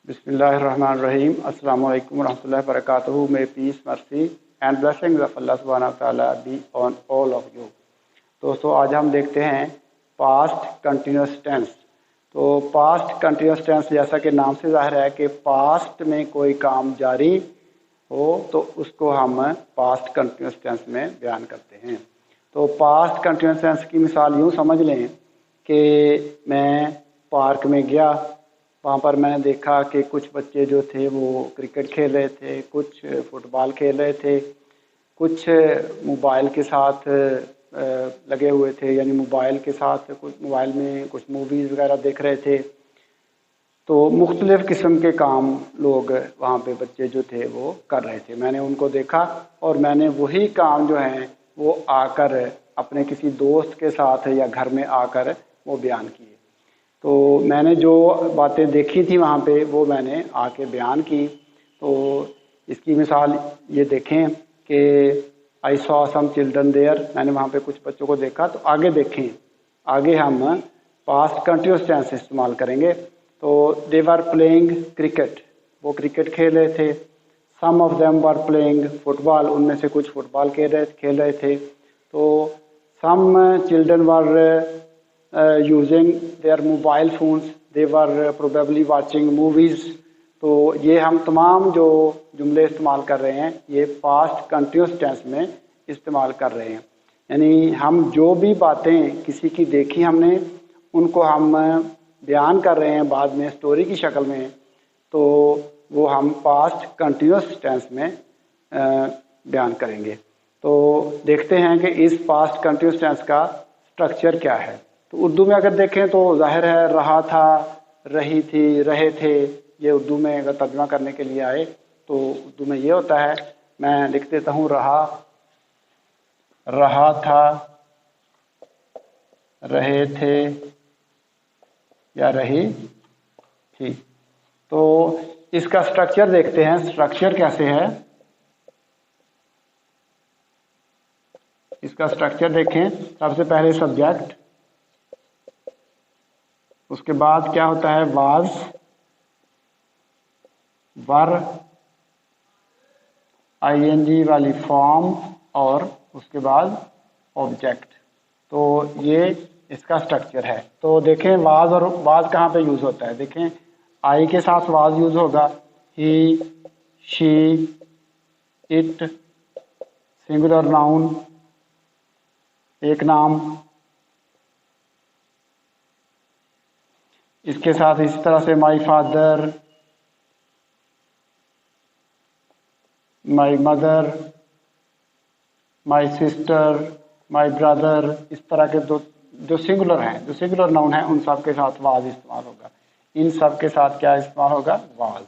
Bismillahirrahmanirrahim. Assalamu alaikum warahmatullahi wabarakatuh. May peace, mercy and blessings of Allah subhanahu wa ta'ala be on all of you. दोस्तों आज हम देखते हैं past continuous tense. तो past continuous tense जैसा कि नाम से जाहिर है कि पास्ट में कोई काम जारी हो तो उसको हम पास्ट कंटिन्यूस टेंस में बयान करते हैं। तो पास्ट कंटिन्यूस टेंस की मिसाल यूँ समझ लें कि मैं पार्क में गया, वहाँ पर मैंने देखा कि कुछ बच्चे जो थे वो क्रिकेट खेल रहे थे, कुछ फुटबॉल खेल रहे थे, कुछ मोबाइल के साथ लगे हुए थे, यानी मोबाइल के साथ कुछ मोबाइल में कुछ मूवीज़ वगैरह देख रहे थे। तो मुख्तलिफ़ किस्म के काम लोग वहाँ पे बच्चे जो थे वो कर रहे थे। मैंने उनको देखा और मैंने वही काम जो हैं वो आकर अपने किसी दोस्त के साथ या घर में आकर वो बयान किए। तो मैंने जो बातें देखी थी वहाँ पे वो मैंने आके बयान की। तो इसकी मिसाल ये देखें कि I saw some children there, मैंने वहाँ पे कुछ बच्चों को देखा। तो आगे देखें, आगे हम पास्ट कंटिन्यूस टेंस इस्तेमाल करेंगे। तो दे वर प्लेइंग क्रिकेट, वो क्रिकेट खेल रहे थे। Some of them were playing football, उनमें से कुछ फुटबॉल खेल रहे थे। तो some children were using their mobile phones, they were probably watching movies। तो ये हम तमाम जो जुमले इस्तेमाल कर रहे हैं ये पास्ट कंटिन्यूस टेंस में इस्तेमाल कर रहे हैं। यानी हम जो भी बातें किसी की देखी हमने उनको हम बयान कर रहे हैं बाद में स्टोरी की शक्ल में, तो वो हम पास्ट कंटिन्यूस टेंस में बयान करेंगे। तो देखते हैं कि इस पास्ट कंटिन्यूस टेंस का स्ट्रक्चर क्या है। तो उर्दू में अगर देखें तो जाहिर है रहा था, रही थी, रहे थे, ये उर्दू में अगर तर्जुमा करने के लिए आए तो उर्दू में ये होता है। मैं लिख देता हूँ रहा था, रहे थे या रही थी। तो इसका स्ट्रक्चर देखते हैं, स्ट्रक्चर कैसे है। इसका स्ट्रक्चर देखें, सबसे पहले सब्जेक्ट, उसके बाद क्या होता है वाज, वर, आईएनजी वाली फॉर्म और उसके बाद ऑब्जेक्ट। तो ये इसका स्ट्रक्चर है। तो देखें वाज और वाज कहाँ पे यूज़ होता है। देखें आई के साथ वाज यूज़ होगा, ही, शी, इट, सिंगुलर नाउन, एक नाम। इसके साथ इसी तरह से my father, my mother, my sister, my brother, इस तरह के जो सिंगुलर हैं, जो सिंगुलर नाउन हैं, उन सब के साथ वाज इस्तेमाल होगा। इन सब के साथ क्या इस्तेमाल होगा, वाज।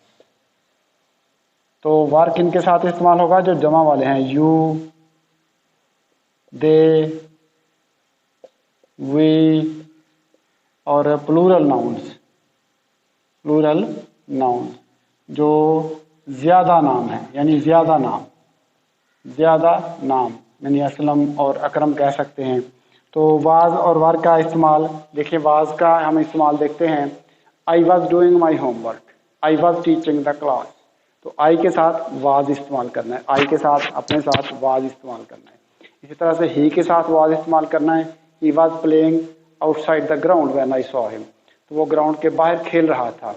तो वर किन के साथ इस्तेमाल होगा, जो जमा वाले हैं, यू, दे, वी, और प्लूरल नाउन्स जो ज़्यादा नाम है, यानी ज़्यादा नाम यानी असलम और अकरम कह सकते हैं। तो वाज और वर का इस्तेमाल देखिए, वाज का हम इस्तेमाल देखते हैं, I was doing my homework, I was teaching the class. तो आई के साथ वाज इस्तेमाल करना है, आई के साथ अपने साथ वाज इस्तेमाल करना है। इसी तरह से ही के साथ वाज इस्तेमाल करना है, he was playing outside the ground when I saw him, तो वो ग्राउंड के बाहर खेल रहा था।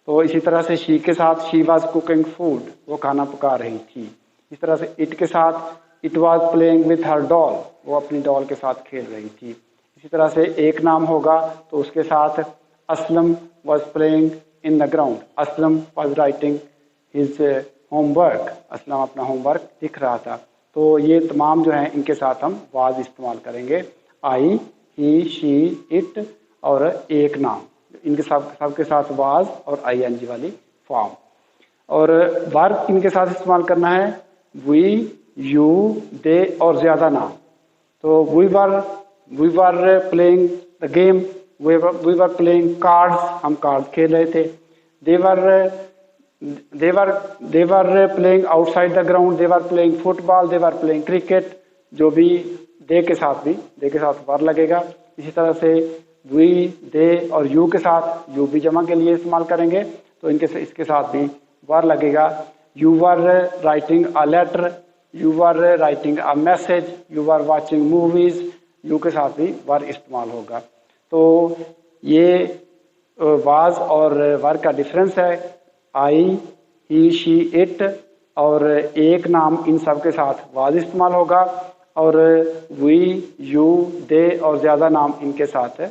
तो इसी तरह से शी के साथ शी वाज कुकिंग फूड, वो खाना पका रही थी। इस तरह से इट के साथ it was playing with her doll, वो अपनी डॉल के साथ खेल रही थी। इसी तरह से एक नाम होगा तो उसके साथ Aslam was playing in the ground, Aslam was writing his homework, Aslam अपना होमवर्क लिख रहा था। तो ये तमाम जो हैं इनके साथ हम वाज इस्तेमाल करेंगे, आई, ही, शी, इट और एक नाम, इनके सब के साथ वाज और आईएनजी वाली फॉर्म। और वर्ब इनके साथ इस्तेमाल करना है, वी, यू, दे और ज़्यादा नाम। तो we were playing the game, we were playing cards, हम कार्ड खेल रहे थे। They were playing outside the ground, they were playing football, they were playing cricket. जो भी दे के साथ वर लगेगा। इसी तरह से वी, दे और यू के साथ यू भी जमा के लिए इस्तेमाल करेंगे। तो इसके साथ भी वर लगेगा। You were writing a letter, you were writing a message, you were watching movies, you के साथ भी वर इस्तेमाल होगा। तो ये वाज और वर का डिफरेंस है। आई, ही, शी, इट, और एक नाम इन सब के साथ वाज इस्तेमाल होगा, और वी, यू, दे और ज़्यादा नाम इनके साथ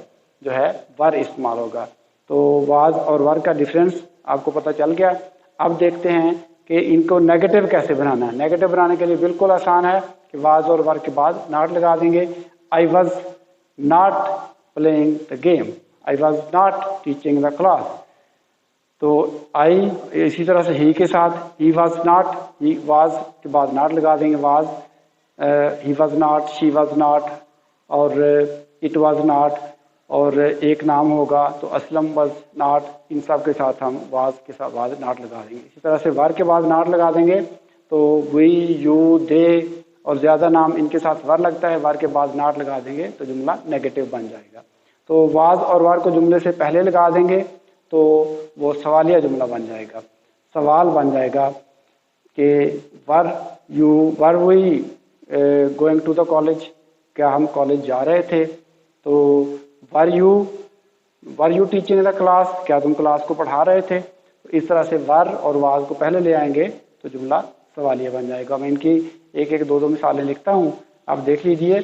जो है वर इस्तेमाल होगा। तो वाज और वर का डिफरेंस आपको पता चल गया। अब देखते हैं कि इनको नेगेटिव कैसे बनाना है। नेगेटिव बनाने के लिए बिल्कुल आसान है कि वाज और वर के बाद नॉट लगा देंगे। I was not playing the game, I was not teaching the class. तो आई, इसी तरह से ही के साथ ही वॉज नॉट, ही वाज के बाद नॉट लगा देंगे, was, he was not, she was not, और इट वॉज नॉट, और एक नाम होगा तो असलम वॉज नॉट। इन सब के साथ हम वाज के साथ वाज नॉट लगा देंगे। इसी तरह से वर के बाद नॉट लगा देंगे तो वी, यू, दे और ज़्यादा नाम इनके साथ वर लगता है, वर के बाद नॉट लगा देंगे तो जुमला नेगेटिव बन जाएगा। तो वाज और वर को जुमले से पहले लगा देंगे तो वो सवालिया जुमला बन जाएगा। सवाल बन जाएगा कि were you, were we going to the college, क्या हम कॉलेज जा रहे थे। तो were you teaching the class, क्या तुम क्लास को पढ़ा रहे थे। तो इस तरह से वर और वाज को पहले ले आएंगे तो जुमला सवालिया बन जाएगा। मैं इनकी एक एक दो मिसालें लिखता हूं, आप देख लीजिए।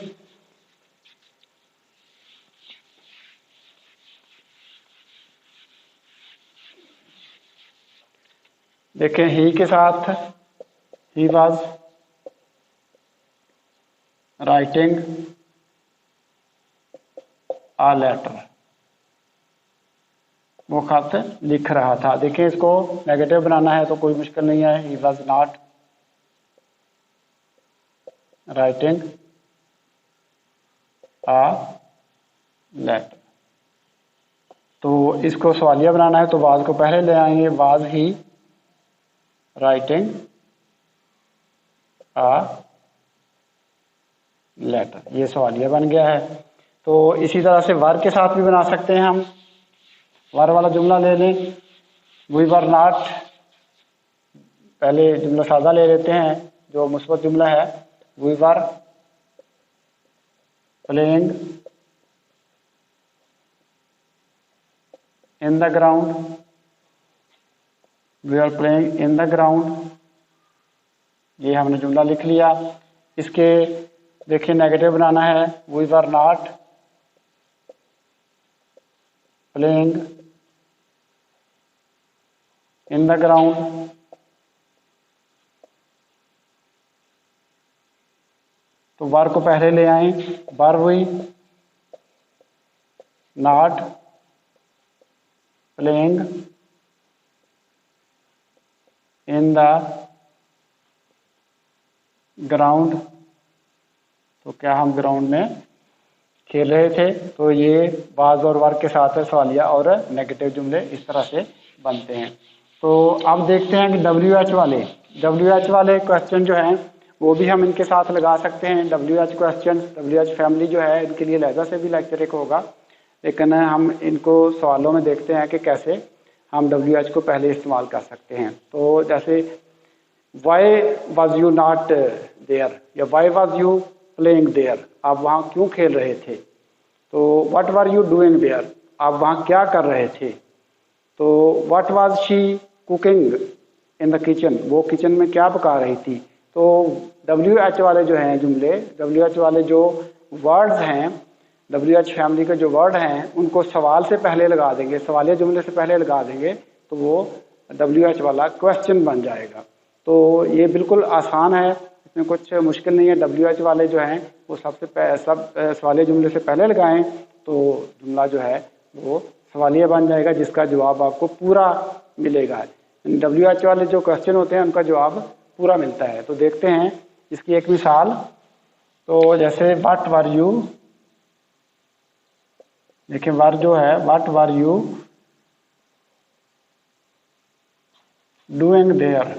देखें, ही के साथ ही वाज राइटिंग आ लेटर, वो खत लिख रहा था। देखिए, इसको नेगेटिव बनाना है तो कोई मुश्किल नहीं है। He was not writing a letter. तो इसको सवालिया बनाना है तो वाज को पहले ले आएंगे, was he writing a letter, ये सवालिया बन गया है। तो इसी तरह से वर के साथ भी बना सकते हैं हम। वर वाला जुमला ले लें, वी वर नॉट, पहले जुमला सादा ले लेते हैं जो मुस्बत जुमला है। We were playing in the ground, we are playing in the ground, ये हमने जुमला लिख लिया। इसके देखिए नेगेटिव बनाना है, we were not playing in the ground, तो वर को पहले ले आए, were we not playing in the ground, तो क्या हम ग्राउंड में खेल रहे थे। तो ये वाज और वर के साथ सवालिया और नेगेटिव जुमले इस तरह से बनते हैं। तो अब देखते हैं कि डब्ल्यू एच वाले क्वेश्चन जो हैं वो भी हम इनके साथ लगा सकते हैं। W H question, W H family जो है इनके लिए लहजा से भी लेक्चर एक होगा, लेकिन हम इनको सवालों में देखते हैं कि कैसे हम डब्ल्यू एच को पहले इस्तेमाल कर सकते हैं। तो जैसे why was you not there, या why was you playing there, आप वहाँ क्यों खेल रहे थे। तो what were you doing there, आप वहाँ क्या कर रहे थे। तो what was she cooking in the kitchen, वो किचन में क्या पका रही थी। तो डब्ल्यू एच वाले जो हैं जुमले, डब्ल्यू एच वाले जो वर्ड्स हैं, डब्ल्यू एच फैमिली के जो वर्ड हैं उनको सवाल से पहले लगा देंगे, सवालिया जुमले से पहले लगा देंगे तो वो डब्ल्यू एच वाला क्वेश्चन बन जाएगा। तो ये बिल्कुल आसान है, इसमें कुछ मुश्किल नहीं है। डब्ल्यू एच वाले जो हैं वो सब सवालिया जुमले से पहले लगाएं तो जुमला जो है वो सवालिया बन जाएगा जिसका जवाब आपको पूरा मिलेगा। डब्ल्यू एच वाले जो क्वेश्चन होते हैं उनका जवाब पूरा मिलता है। तो देखते हैं इसकी एक मिसाल। तो जैसे व्हाट वर यू, देखिए वर जो है what were you doing there,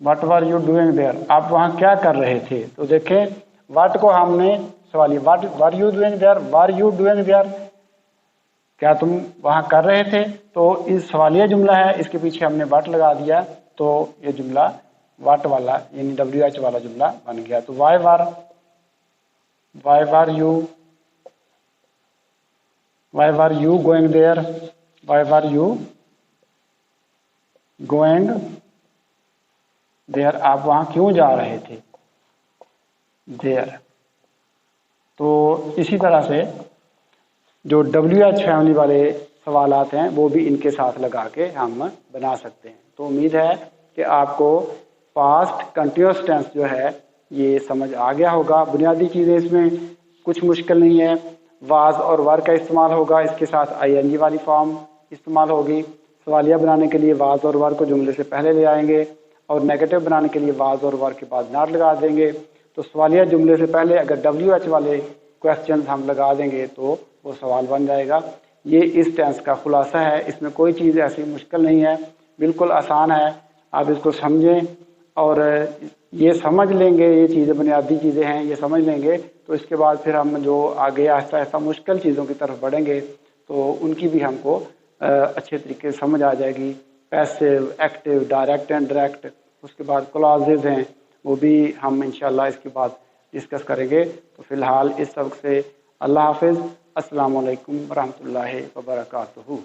what were you doing there, आप वहाँ क्या कर रहे थे। तो देखें व्हाट को हमने सवालिया, what were you doing there, were you doing there, क्या तुम वहाँ कर रहे थे? तो इस सवालिया जुमला है, इसके पीछे हमने बट लगा दिया, तो ये जुमला वट वाला यानी WH वाला जुमला बन गया। तो why were you going there, why were you going there, आप वहाँ क्यों जा रहे थे? देयर। तो इसी तरह से जो WH फैमिली वाले सवाल आते हैं वो भी इनके साथ लगा के हम बना सकते हैं। तो उम्मीद है कि आपको पास्ट कंटिन्यूअस टेंस जो है ये समझ आ गया होगा। बुनियादी चीज़ें इसमें कुछ मुश्किल नहीं है। वाज और वर का इस्तेमाल होगा, इसके साथ ING वाली फॉर्म इस्तेमाल होगी। सवालिया बनाने के लिए वाज और वर को जुमले से पहले ले आएंगे और नेगेटिव बनाने के लिए वाज और वर के बाद नॉट लगा देंगे। तो सवालिया जुमले से पहले अगर WH वाले क्वेश्चन हम लगा देंगे तो वो सवाल बन जाएगा। ये इस टेंस का खुलासा है, इसमें कोई चीज़ ऐसी मुश्किल नहीं है, बिल्कुल आसान है। आप इसको समझें और ये समझ लेंगे, ये चीज़ें बुनियादी चीज़ें हैं, ये समझ लेंगे तो इसके बाद फिर हम जो आगे आहिस्ता आहिस्ता मुश्किल चीज़ों की तरफ बढ़ेंगे तो उनकी भी हमको अच्छे तरीके से समझ आ जाएगी। Passive, active, direct and direct, उसके बाद क्लॉजेज हैं वो भी हम इंशाल्लाह इसके बाद डिस्कस करेंगे। तो फिलहाल इस सबक से अल्लाह हाफिज़, अस्सलामु अलैकुम वरहमतुल्लाहि वबरकातुहू।